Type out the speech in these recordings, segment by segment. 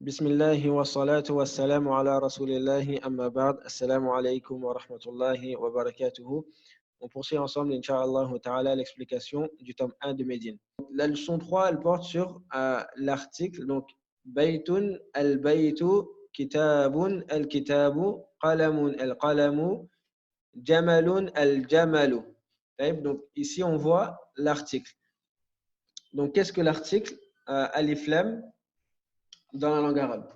Bismillah wa salatu wa salam ala rasulillahi amma ba'd. Assalamu alaikum wa rahmatullahi wa barakatuhu. On poursuit ensemble, Inch'Allah ta'ala, l'explication du tome 1 de Médine. La leçon 3, elle porte sur l'article, donc Baytun al-baytu, kitabun al-kitabu, qalamun al-qalamu, jamalun al-jamalu. Donc ici, on voit l'article. Donc qu'est-ce que l'article Alif Lam dans la langue arabe.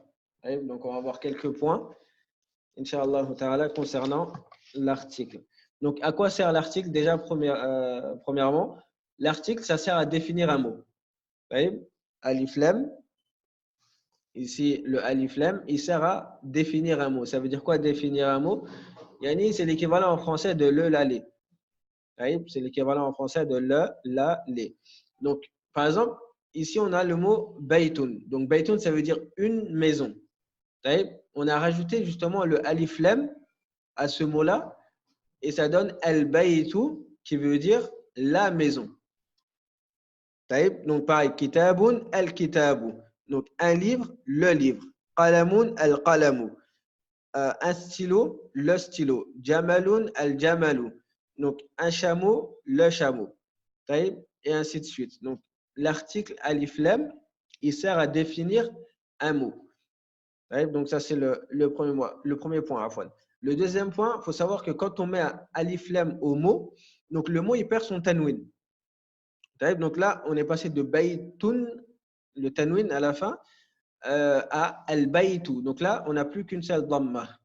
Donc, on va voir quelques points, Inch'Allah ta'ala, concernant l'article. Donc, à quoi sert l'article? Déjà, premièrement, l'article, ça sert à définir un mot. Alif Lam, ici, le Alif Lam, il sert à définir un mot. Ça veut dire quoi définir un mot? Yani, c'est l'équivalent en français de le, la, les. C'est l'équivalent en français de le, la, les. Donc, par exemple, ici, on a le mot baytun. Donc, baytun, ça veut dire une maison. On a rajouté justement le alif lam à ce mot-là et ça donne al-baytu qui veut dire la maison. Donc, pareil, kitabun al-kitabu. Donc, un livre, le livre. Qalamun al-qalamu. Un stylo, le stylo. Jamalun al-jamalu. Donc, un chameau, le chameau. Et ainsi de suite. Donc, l'article alif lam, il sert à définir un mot. Donc, ça, c'est le premier point. Le deuxième point, il faut savoir que quand on met un alif lam au mot, donc le mot, il perd son tanwin. Donc là, on est passé de baytun, le tanwin à la fin, à al-baytu. Donc là, on n'a plus qu'une seule dhamma.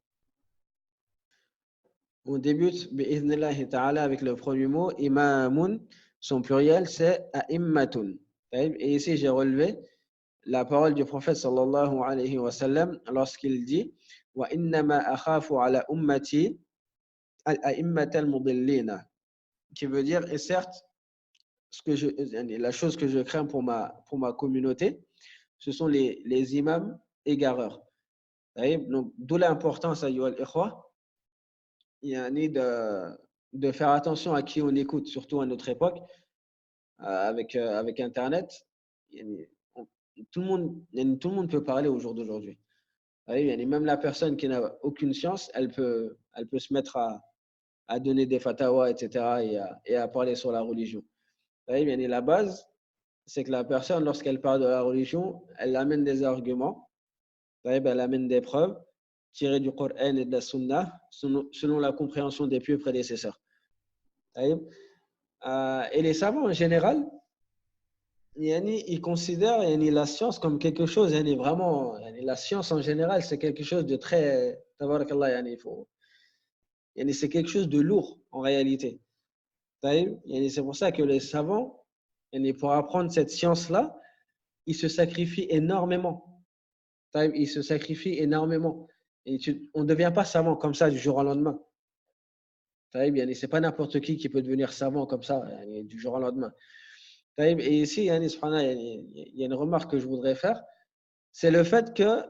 On débute bi'idhnillahi ta'ala avec le premier mot, imamun. Son pluriel, c'est a'immatun. Et ici, j'ai relevé la parole du prophète sallallahu alayhi wa sallam lorsqu'il dit wa innama akhafu ala ummati al-a'immat al-mudillina, qui veut dire et certes la chose que je crains pour ma communauté, ce sont les imams égareurs. Donc d'où l'importance ayyuha al-ikhwa de faire attention à qui on écoute, surtout à notre époque avec internet. Tout le monde peut parler au jour d'aujourd'hui. Même la personne qui n'a aucune science, elle peut se mettre à donner des fatawas, etc. et à parler sur la religion. La base, c'est que la personne, lorsqu'elle parle de la religion, elle amène des arguments, elle amène des preuves tirées du Coran et de la Sunna selon la compréhension des pieux prédécesseurs. Et les savants en général, ils considèrent la science comme quelque chose, vraiment, la science en général, c'est quelque chose de très, c'est quelque chose de lourd en réalité. C'est pour ça que les savants, pour apprendre cette science-là, ils se sacrifient énormément. Ils se sacrifient énormément. Et on ne devient pas savant comme ça du jour au lendemain. C'est pas n'importe qui peut devenir savant comme ça du jour au lendemain. Et ici, il y a une remarque que je voudrais faire, c'est le fait que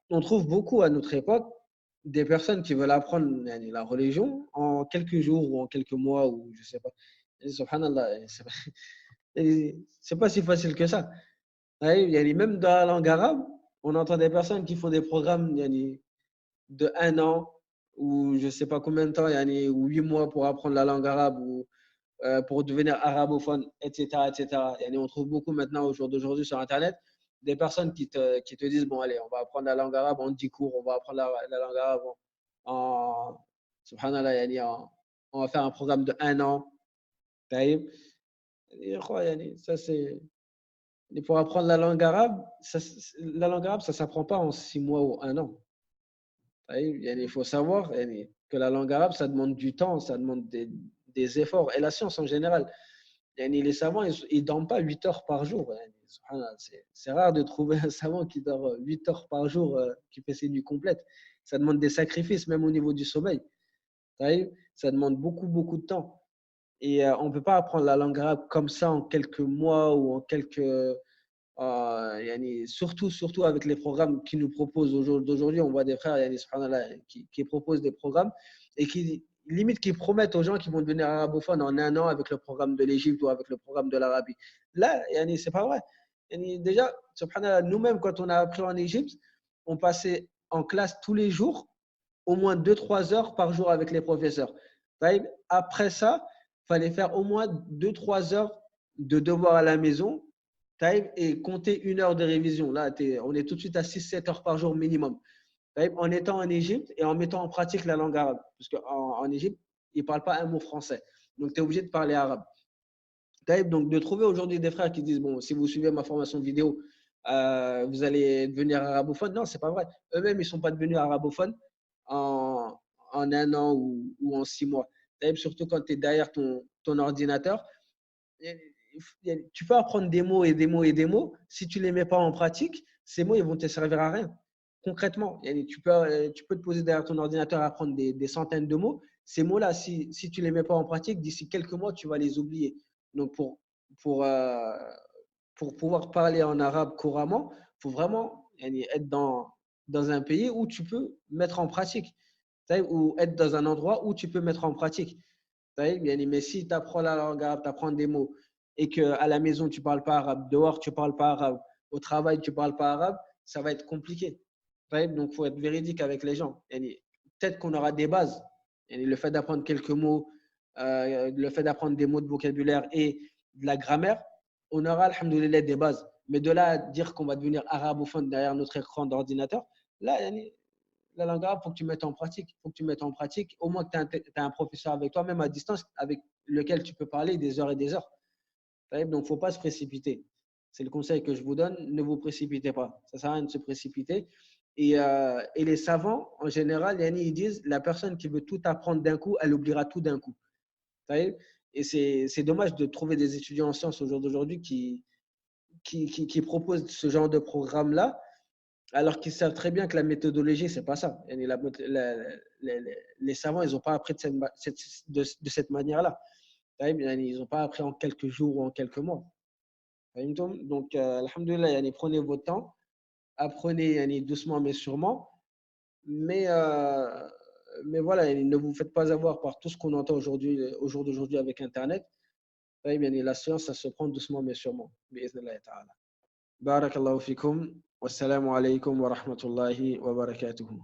on trouve beaucoup à notre époque des personnes qui veulent apprendre la religion en quelques jours ou en quelques mois ou je sais pas. Et subhanallah, c'est pas si facile que ça. Même dans la langue arabe, on entend des personnes qui font des programmes de 1 an ou je sais pas combien de temps, ou 8 mois pour apprendre la langue arabe ou pour devenir arabophone, etc., etc. On trouve beaucoup maintenant, au jour d'aujourd'hui, sur Internet, des personnes qui te disent, bon, allez, on va apprendre la langue arabe en 10 cours, on va apprendre la langue arabe subhanallah, on va faire un programme de 1 an. Ça, c'est... Et pour apprendre la langue arabe, ça ne s'apprend pas en 6 mois ou 1 an. Il faut savoir que la langue arabe, ça demande du temps, ça demande des efforts. Et la science en général. Les savants, ils ne dorment pas 8 heures par jour. C'est rare de trouver un savant qui dort 8 heures par jour, qui fait ses nuits complètes. Ça demande des sacrifices, même au niveau du sommeil. Ça demande beaucoup, beaucoup de temps. Et on ne peut pas apprendre la langue arabe comme ça en quelques mois ou en quelques... surtout avec les programmes qu'ils nous proposent aujourd'hui, on voit des frères qui proposent des programmes et qui promettent aux gens qui vont devenir arabophones en 1 an avec le programme de l'Égypte ou avec le programme de l'Arabie. Là, c'est pas vrai. Et déjà, subhanallah, nous-mêmes, quand on a appris en Égypte, on passait en classe tous les jours, au moins 2-3 heures par jour avec les professeurs. Après ça, il fallait faire au moins 2-3 heures de devoirs à la maison et compter 1 heure de révision. Là, on est tout de suite à 6-7 heures par jour minimum. En étant en Égypte et en mettant en pratique la langue arabe. Parce qu'en Égypte, ils ne parlent pas un mot français. Donc, tu es obligé de parler arabe. Donc, de trouver aujourd'hui des frères qui disent, bon, si vous suivez ma formation vidéo, vous allez devenir arabophone. Non, c'est pas vrai. Eux-mêmes, ils ne sont pas devenus arabophones en 1 an ou en 6 mois. Surtout quand tu es derrière ton ordinateur. Tu peux apprendre des mots et des mots et des mots. Si tu ne les mets pas en pratique, ces mots, ils vont te servir à rien. Concrètement, tu peux te poser derrière ton ordinateur et apprendre des centaines de mots. Ces mots-là, si tu ne les mets pas en pratique, d'ici quelques mois, tu vas les oublier. Donc, pour, euh, pour pouvoir parler en arabe couramment, il faut vraiment être dans un pays où tu peux mettre en pratique, ou être dans un endroit où tu peux mettre en pratique. Mais si tu apprends la langue arabe, tu apprends des mots et qu'à la maison, tu ne parles pas arabe, dehors, tu ne parles pas arabe, au travail, tu ne parles pas arabe, ça va être compliqué. Donc, il faut être véridique avec les gens. Peut-être qu'on aura des bases. Le fait d'apprendre quelques mots, le fait d'apprendre des mots de vocabulaire et de la grammaire, on aura, alhamdoulilah, des bases. Mais de là à dire qu'on va devenir arabophone derrière notre écran d'ordinateur, là, la langue arabe, il faut que tu mettes en pratique. Il faut que tu mettes en pratique. Au moins que tu as un professeur avec toi, même à distance, avec lequel tu peux parler des heures et des heures. Donc, il ne faut pas se précipiter. C'est le conseil que je vous donne. Ne vous précipitez pas. Ça ne sert à rien de se précipiter. Et les savants, en général, ils disent la personne qui veut tout apprendre d'un coup, elle oubliera tout d'un coup. Et c'est dommage de trouver des étudiants en sciences au jour d'aujourd'hui qui proposent ce genre de programme-là, alors qu'ils savent très bien que la méthodologie, ce n'est pas ça. Les savants, ils n'ont pas appris de cette manière-là. Ils n'ont pas appris en quelques jours ou en quelques mois. Donc, alhamdoulilah, prenez votre temps, apprenez doucement mais sûrement. Mais voilà, ne vous faites pas avoir par tout ce qu'on entend aujourd'hui, au jour d'aujourd'hui avec Internet. La science, ça se prend doucement mais sûrement. Bi'idhnillah ta'ala. Barakallahu fikum. Wassalamu alaikum wa rahmatullahi wa barakatuhu.